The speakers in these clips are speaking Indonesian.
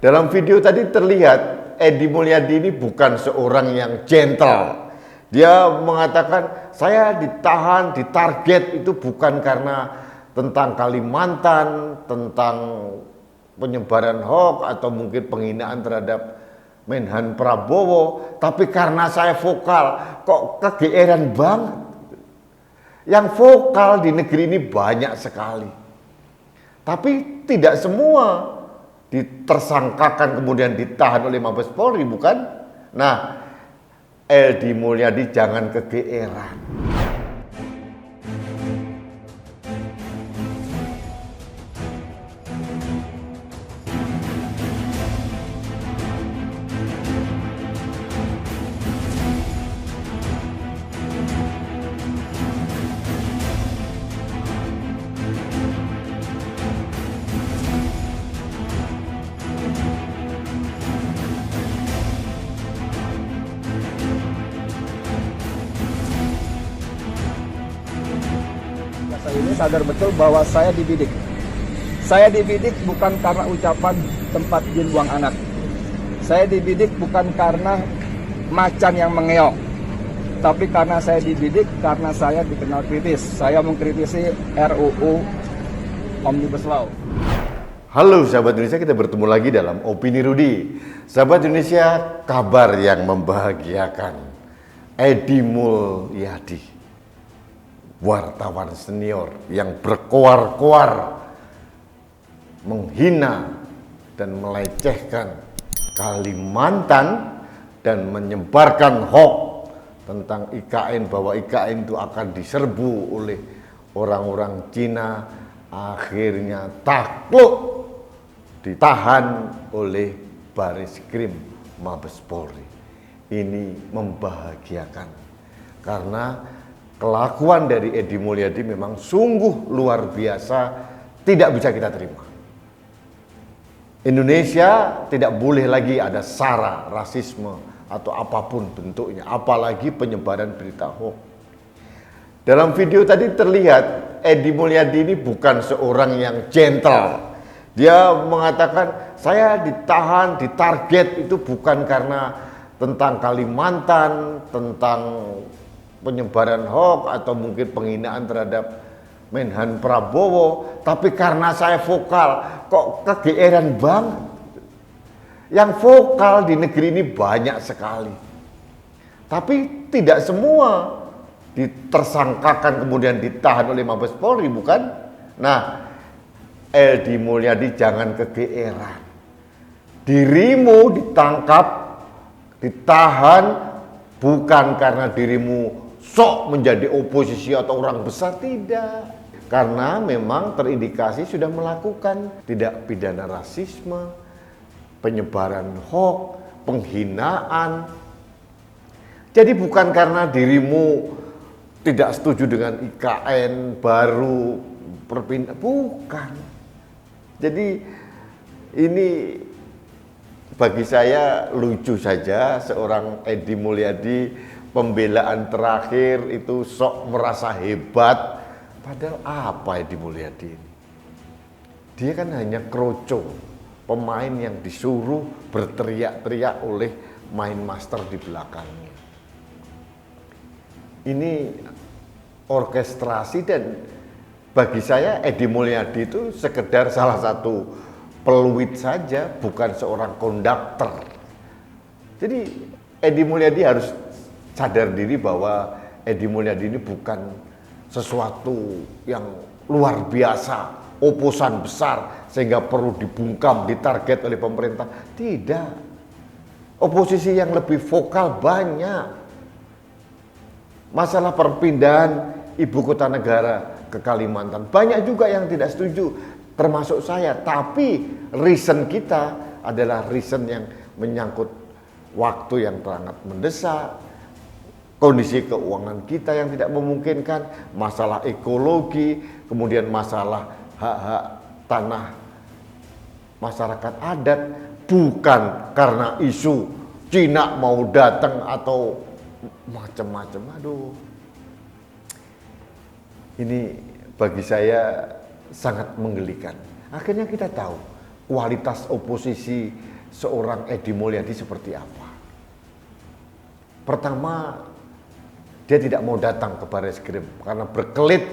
Dalam video tadi terlihat Edi Mulyadi ini bukan seorang yang gentle. Dia mengatakan saya ditahan, ditarget itu bukan karena tentang Kalimantan, tentang penyebaran hoax atau mungkin penghinaan terhadap Menhan Prabowo, tapi karena saya vokal. Kok kegeeran banget. Yang vokal di negeri ini banyak sekali. Tapi tidak semua ditersangkakan kemudian ditahan oleh Mabes Polri, bukan? Nah, Edi Mulyadi jangan kegeeran. Saya ini sadar betul bahwa saya dibidik. Saya dibidik bukan karena ucapan tempat jin buang anak. Saya dibidik bukan karena macan yang mengeok. Tapi karena saya dibidik karena saya dikenal kritis. Saya mengkritisi RUU Omnibus Law. Halo sahabat Indonesia, kita bertemu lagi dalam Opini Rudi. Sahabat Indonesia, kabar yang membahagiakan. Edi Mulyadi, wartawan senior yang berkoar-koar menghina dan melecehkan Kalimantan dan menyebarkan hoax tentang IKN, bahwa IKN itu akan diserbu oleh orang-orang Cina, akhirnya takluk ditahan oleh Bareskrim Mabes Polri. Ini membahagiakan karena kelakuan dari Edi Mulyadi memang sungguh luar biasa, tidak bisa kita terima. Indonesia tidak boleh lagi ada sara, rasisme, atau apapun bentuknya, apalagi penyebaran berita hoax. Dalam video tadi terlihat Edi Mulyadi ini bukan seorang yang gentle. Dia mengatakan saya ditahan, ditarget itu bukan karena tentang Kalimantan, tentang penyebaran hoax atau mungkin penghinaan terhadap Menhan Prabowo, tapi karena saya vokal. Kok kegeeran banget. Yang vokal di negeri ini banyak sekali. Tapi tidak semua ditersangkakan kemudian ditahan oleh Mabes Polri, bukan? Nah, Edi Mulyadi jangan kegeeran. Dirimu ditangkap, ditahan bukan karena dirimu sok menjadi oposisi atau orang besar, tidak. Karena memang terindikasi sudah melakukan tindak pidana rasisme, penyebaran hoax, penghinaan. Jadi bukan karena dirimu tidak setuju dengan IKN baru berpindah, bukan. Jadi ini bagi saya lucu saja, seorang Edi Mulyadi pembelaan terakhir itu sok merasa hebat. Padahal apa Edi Mulyadi ini? Dia kan hanya kroco, pemain yang disuruh berteriak-teriak oleh main master di belakangnya. Ini orkestrasi, dan bagi saya Edi Mulyadi itu sekedar salah satu peluit saja, bukan seorang konduktor. Jadi Edi Mulyadi harus sadar diri bahwa Edi Mulyadi ini bukan sesuatu yang luar biasa, oposan besar sehingga perlu dibungkam, ditarget oleh pemerintah. Tidak. Oposisi yang lebih vokal banyak. Masalah perpindahan ibu kota negara ke Kalimantan, banyak juga yang tidak setuju, termasuk saya. Tapi reason kita adalah reason yang menyangkut waktu yang sangat mendesak, kondisi keuangan kita yang tidak memungkinkan, masalah ekologi, kemudian masalah hak-hak tanah masyarakat adat, bukan karena isu Cina mau datang atau macam-macam. Aduh, ini bagi saya sangat menggelikan. Akhirnya kita tahu kualitas oposisi seorang Edi Mulyadi seperti apa. Pertama, dia tidak mau datang ke Barreskrim karena berkelit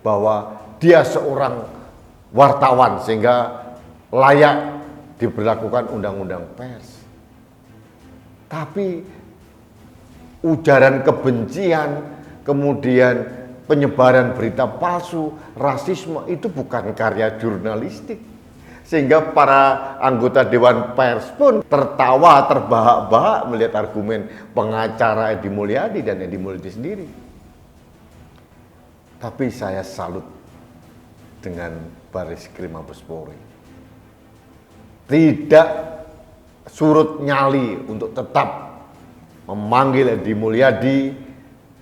bahwa dia seorang wartawan sehingga layak diberlakukan undang-undang pers. Tapi ujaran kebencian, kemudian penyebaran berita palsu, rasisme itu bukan karya jurnalistik. Sehingga para anggota Dewan Pers pun tertawa, terbahak-bahak melihat argumen pengacara Edi Mulyadi dan Edi Mulyadi sendiri. Tapi saya salut dengan Barreskrim Mabes Polri. Tidak surut nyali untuk tetap memanggil Edi Mulyadi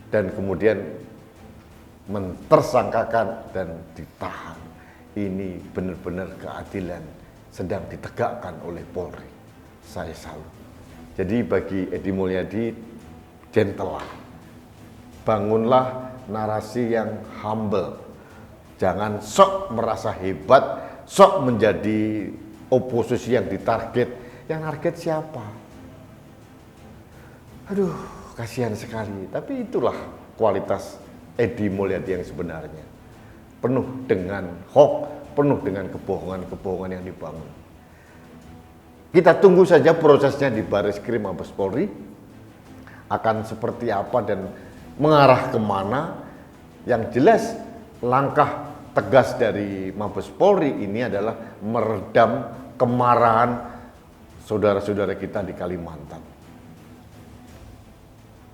dan kemudian mentersangkakan dan ditahan. Ini benar-benar keadilan sedang ditegakkan oleh Polri. Saya salut. Jadi bagi Edi Mulyadi, gentle lah. Bangunlah narasi yang humble. Jangan sok merasa hebat, sok menjadi oposisi yang ditarget. Yang target siapa? Aduh, kasihan sekali. Tapi itulah kualitas Edi Mulyadi yang sebenarnya. Penuh dengan hoax, penuh dengan kebohongan-kebohongan yang dibangun. Kita tunggu saja prosesnya di Barreskrim Mabes Polri akan seperti apa dan mengarah kemana. Yang jelas langkah tegas dari Mabes Polri ini adalah meredam kemarahan saudara-saudara kita di Kalimantan.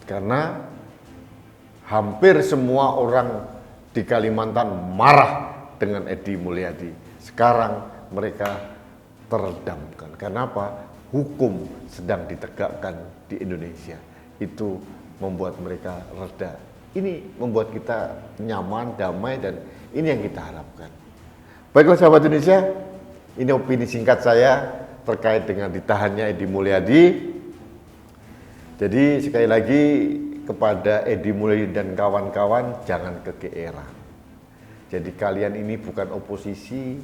Karena hampir semua orang di Kalimantan marah dengan Edi Mulyadi. Sekarang mereka teredamkan. Kenapa? Hukum sedang ditegakkan di Indonesia. Itu membuat mereka reda. Ini membuat kita nyaman, damai, dan ini yang kita harapkan. Baiklah sahabat Indonesia, ini opini singkat saya terkait dengan ditahannya Edi Mulyadi. Jadi sekali lagi, kepada Edi Mulyadi dan kawan-kawan, jangan kegeeran. Jadi kalian ini bukan oposisi,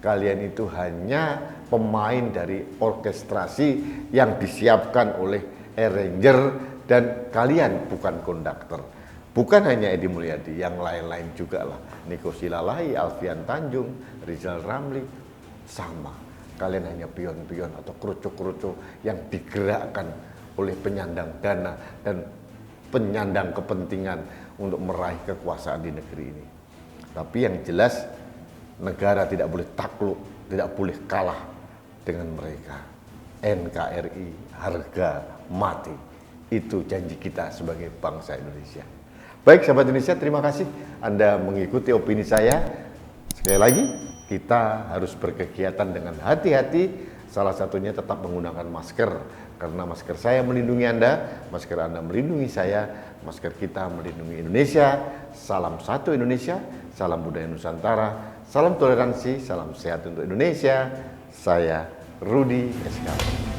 kalian itu hanya pemain dari orkestrasi yang disiapkan oleh arranger dan kalian bukan konduktor. Bukan hanya Edi Mulyadi, yang lain-lain juga lah. Niko Silalahi, Alfian Tanjung, Rizal Ramli, sama. Kalian hanya pion-pion atau kerucuk-kerucuk yang digerakkan oleh penyandang dana dan penyandang kepentingan untuk meraih kekuasaan di negeri ini. Tapi yang jelas negara tidak boleh takluk, tidak boleh kalah dengan mereka. NKRI harga mati. Itu janji kita sebagai bangsa Indonesia. Baik sahabat Indonesia, terima kasih Anda mengikuti opini saya. Sekali lagi, kita harus berkegiatan dengan hati-hati. Salah satunya tetap menggunakan masker. Karena masker saya melindungi Anda, masker Anda melindungi saya, masker kita melindungi Indonesia. Salam satu Indonesia, salam budaya Nusantara, salam toleransi, salam sehat untuk Indonesia. Saya Rudi SK.